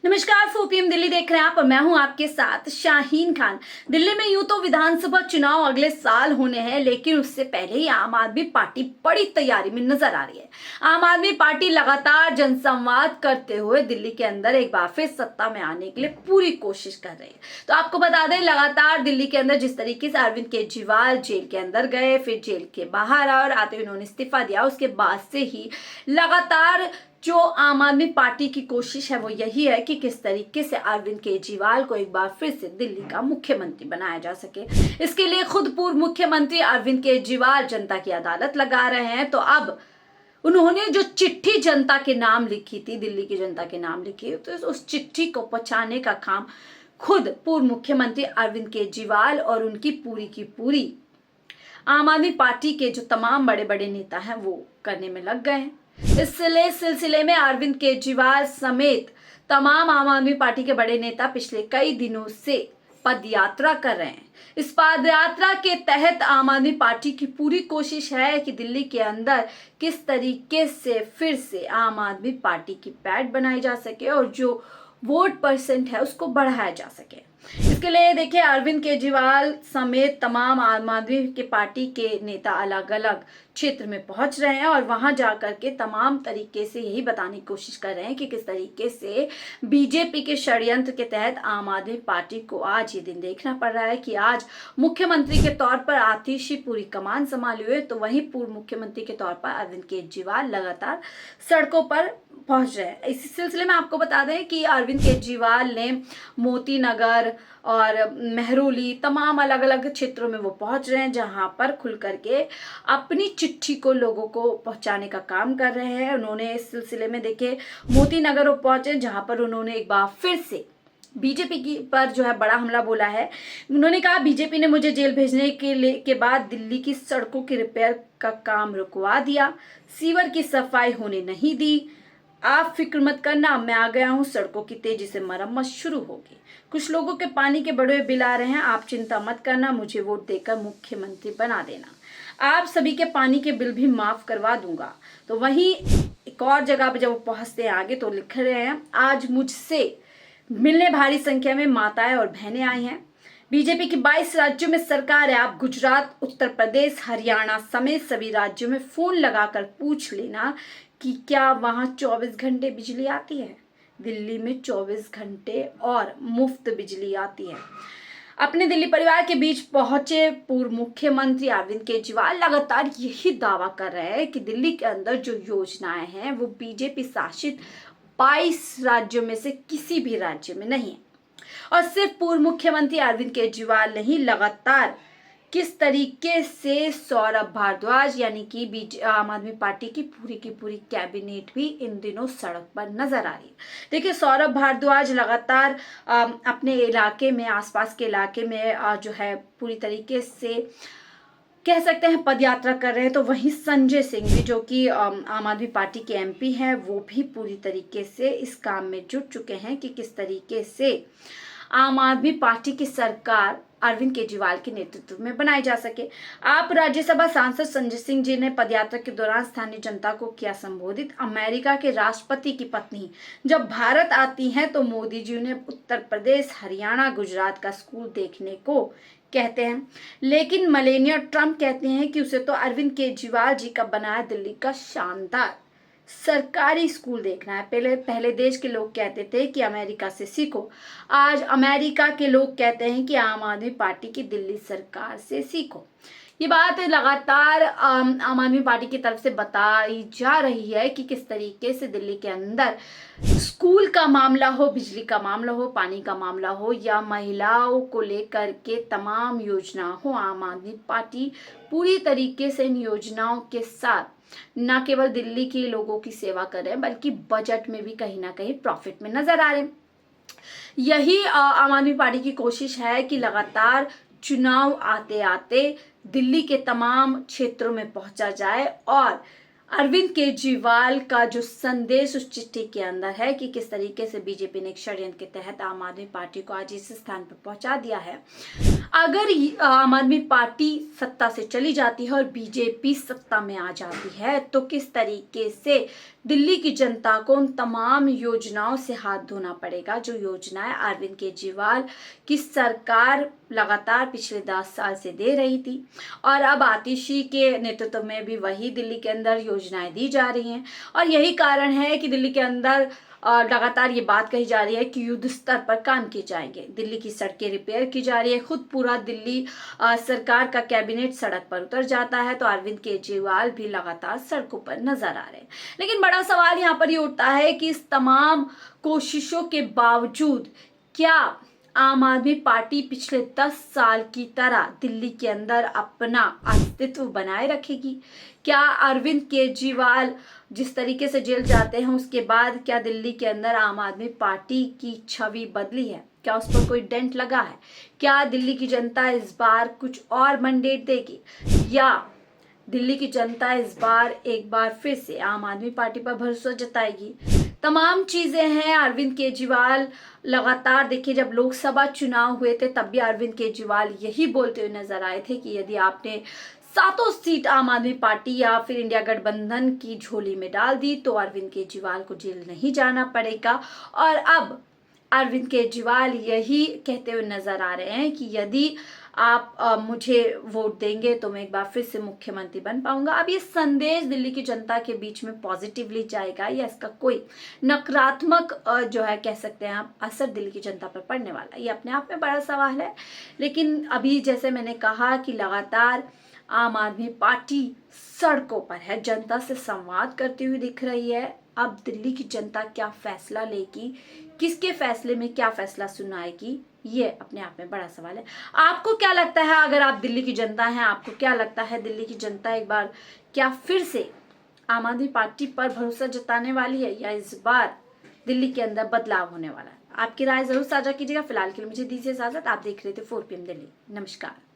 नमस्कार, 4 PM दिल्ली देख रहे हैं आप और मैं हूं आपके साथ शाहीन खान। दिल्ली में यूं तो विधानसभा चुनाव अगले साल होने हैं, लेकिन उससे पहले ही आम आदमी पार्टी बड़ी तैयारी में नजर आ रही है। आम आदमी पार्टी लगातार जनसंवाद करते हुए दिल्ली के अंदर एक बार फिर सत्ता में आने के लिए पूरी कोशिश कर रही है। तो आपको बता दें, लगातार दिल्ली के अंदर जिस तरीके से अरविंद केजरीवाल जेल के अंदर गए, फिर जेल के बाहर और आते हुए उन्होंने इस्तीफा दिया, उसके बाद से ही लगातार जो आम आदमी पार्टी की कोशिश है वो यही है कि किस तरीके से अरविंद केजरीवाल को एक बार फिर से दिल्ली का मुख्यमंत्री बनाया जा सके। इसके लिए खुद पूर्व मुख्यमंत्री अरविंद केजरीवाल जनता की अदालत लगा रहे हैं। तो अब उन्होंने जो चिट्ठी जनता के नाम लिखी थी, दिल्ली की जनता के नाम लिखी, तो उस चिट्ठी को पहुंचाने का काम खुद पूर्व मुख्यमंत्री अरविंद केजरीवाल और उनकी पूरी की पूरी आम आदमी पार्टी के जो तमाम बड़े बड़े नेता हैं वो करने में लग गए हैं। इस सिलसिले में अरविंद केजरीवाल समेत तमाम आम आदमी पार्टी के बड़े नेता पिछले कई दिनों से पद यात्रा कर रहे हैं। इस पद यात्रा के तहत आम आदमी पार्टी की पूरी कोशिश है कि दिल्ली के अंदर किस तरीके से फिर से आम आदमी पार्टी की पैठ बनाई जा सके और जो वोट परसेंट है उसको बढ़ाया जा सके। इसके लिए देखिए, अरविंद केजरीवाल समेत तमाम आम आदमी के पार्टी के नेता अलग अलग क्षेत्र में पहुंच रहे हैं और वहां जाकर के तमाम तरीके से यही बताने की कोशिश कर रहे हैं कि किस तरीके से बीजेपी के षड्यंत्र के तहत आम आदमी पार्टी को आज ये दिन देखना पड़ रहा है कि आज मुख्यमंत्री के तौर पर आतिशी पूरी कमान संभाली हुई, तो वहीं पूर्व मुख्यमंत्री के तौर पर अरविंद केजरीवाल लगातार सड़कों पर पहुंच रहे हैं। इसी सिलसिले में आपको बता दें कि अरविंद केजरीवाल ने मोती नगर और मेहरौली तमाम अलग अलग क्षेत्रों में वो पहुंच रहे हैं, जहां पर खुल करके अपनी चिट्ठी को लोगों को पहुंचाने का काम कर रहे हैं। उन्होंने इस सिलसिले में देखिए मोती नगर वो पहुंचे, जहां पर उन्होंने एक बार फिर से बीजेपी की पर जो है बड़ा हमला बोला है। उन्होंने कहा, बीजेपी ने मुझे जेल भेजने के बाद दिल्ली की सड़कों की रिपेयर का काम रुकवा दिया, सीवर की सफाई होने नहीं दी। आप फिक्र मत करना, मैं आ गया हूँ, सड़कों की तेजी से मरम्मत शुरू होगी। कुछ लोगों के पानी के बड़े बिल आ रहे हैं, आप चिंता मत करना, मुझे वोट देकर मुख्यमंत्री बना देना, आप सभी के पानी के बिल भी माफ करवा दूंगा। तो वहीं एक और जगह पर जब वो पहुंचते हैं आगे तो लिख रहे हैं, आज मुझसे मिलने भारी संख्या में माताएं और बहनें आई हैं। बीजेपी की 22 राज्यों में सरकार है। आप गुजरात, उत्तर प्रदेश, हरियाणा समेत सभी राज्यों में फोन लगाकर पूछ लेना कि क्या वहां 24 घंटे बिजली आती है। दिल्ली में 24 घंटे और मुफ्त बिजली आती है। अपने दिल्ली परिवार के बीच पहुंचे पूर्व मुख्यमंत्री अरविंद केजरीवाल लगातार यही दावा कर रहे हैं कि दिल्ली के अंदर जो योजनाएं हैं वो बीजेपी शासित 22 राज्यों में से किसी भी राज्य में नहीं है। और सिर्फ पूर्व मुख्यमंत्री अरविंद केजरीवाल नहीं, लगातार किस तरीके से सौरभ भारद्वाज यानी कि आम आदमी पार्टी की पूरी कैबिनेट भी इन दिनों सड़क पर नजर आ रही है। देखिए, सौरभ भारद्वाज लगातार अपने इलाके में, आसपास के इलाके में जो है पूरी तरीके से कह सकते हैं पदयात्रा कर रहे हैं। तो वहीं संजय सिंह भी, जो कि आम आदमी पार्टी के MP हैं, वो भी पूरी तरीके से इस काम में जुट चुके हैं कि किस तरीके से आम आदमी पार्टी की सरकार अरविंद केजरीवाल के नेतृत्व में बनाई जा सके। आप राज्यसभा सांसद संजय सिंह जी ने पदयात्रा के दौरान स्थानीय जनता को किया संबोधित। अमेरिका के राष्ट्रपति की पत्नी जब भारत आती हैं तो मोदी जी ने उत्तर प्रदेश, हरियाणा, गुजरात का स्कूल देखने को कहते हैं, लेकिन मेलानिया ट्रंप कहते हैं कि उसे तो अरविंद केजरीवाल जी का बनाया दिल्ली का शानदार सरकारी स्कूल देखना है। पहले देश के लोग कहते थे कि अमेरिका से सीखो, आज अमेरिका के लोग कहते हैं कि आम आदमी पार्टी की दिल्ली सरकार से सीखो। ये बात लगातार आम आदमी पार्टी की तरफ से बताई जा रही है कि किस तरीके से दिल्ली के अंदर स्कूल का मामला हो, बिजली का मामला हो, पानी का मामला हो या महिलाओं को लेकर के तमाम योजना हो, आम आदमी पार्टी पूरी तरीके से इन योजनाओं के साथ न केवल दिल्ली के लोगों की सेवा कर रहे हैं बल्कि बजट में भी कहीं ना कहीं प्रॉफिट में नजर आ रहे हैं। यही आम आदमी पार्टी की कोशिश है कि लगातार चुनाव आते आते दिल्ली के तमाम क्षेत्रों में पहुंचा जाए और अरविंद केजरीवाल का जो संदेश उस चिट्ठी के अंदर है कि किस तरीके से बीजेपी ने एक षड्यंत्र के तहत आम आदमी पार्टी को आज इस स्थान पर पहुंचा दिया है। अगर आम आदमी पार्टी सत्ता से चली जाती है और बीजेपी सत्ता में आ जाती है तो किस तरीके से दिल्ली की जनता को उन तमाम योजनाओं से हाथ धोना पड़ेगा जो योजनाएं अरविंद केजरीवाल की सरकार लगातार पिछले 10 साल से दे रही थी, और अब आतिशी के नेतृत्व में भी वही दिल्ली के अंदर योजनाएं दी जा रही हैं। और यही कारण है कि दिल्ली के अंदर लगातार ये बात कही जा रही है कि युद्ध स्तर पर काम किए जाएंगे। दिल्ली की सड़कें रिपेयर की जा रही है, खुद पूरा दिल्ली सरकार का कैबिनेट सड़क पर उतर जाता है, तो अरविंद केजरीवाल भी लगातार सड़कों पर नजर आ रहे हैं। लेकिन बड़ा सवाल यहाँ पर ये उठता है कि इस तमाम कोशिशों के बावजूद क्या आम आदमी पार्टी पिछले 10 साल की तरह दिल्ली के अंदर अपना अस्तित्व बनाए रखेगी? क्या अरविंद केजरीवाल जिस तरीके से जेल जाते हैं उसके बाद क्या दिल्ली के अंदर आम आदमी पार्टी की छवि बदली है? क्या उस पर कोई डेंट लगा है? क्या दिल्ली की जनता इस बार कुछ और मैंडेट देगी, या दिल्ली की जनता इस बार एक बार फिर से आम आदमी पार्टी पर भरोसा जताएगी? तमाम चीजें हैं। अरविंद केजरीवाल लगातार देखिए, जब लोकसभा चुनाव हुए थे तब भी अरविंद केजरीवाल यही बोलते हुए नजर आए थे कि यदि आपने 7 सीट आम आदमी पार्टी या फिर इंडिया गठबंधन की झोली में डाल दी तो अरविंद केजरीवाल को जेल नहीं जाना पड़ेगा। और अब अरविंद केजरीवाल यही कहते हुए नजर आ रहे हैं कि यदि आप मुझे वोट देंगे तो मैं एक बार फिर से मुख्यमंत्री बन पाऊंगा। अब ये संदेश दिल्ली की जनता के बीच में पॉजिटिवली जाएगा या इसका कोई नकारात्मक जो है कह सकते हैं आप असर दिल्ली की जनता पर पड़ने वाला है, ये अपने आप में बड़ा सवाल है। लेकिन अभी जैसे मैंने कहा कि लगातार आम आदमी पार्टी सड़कों पर है, जनता से संवाद करती हुई दिख रही है। अब दिल्ली की जनता क्या फैसला लेगी, किसके फैसले में क्या फैसला सुनाएगी, ये अपने आप में बड़ा सवाल है। आपको क्या लगता है, अगर आप दिल्ली की जनता हैं, आपको क्या लगता है दिल्ली की जनता एक बार क्या फिर से आम आदमी पार्टी पर भरोसा जताने वाली है, या इस बार दिल्ली के अंदर बदलाव होने वाला है? आपकी राय जरूर साझा कीजिएगा। फिलहाल के लिए मुझे दीजिए इजाजत। आप देख रहे थे 4 PM दिल्ली। नमस्कार।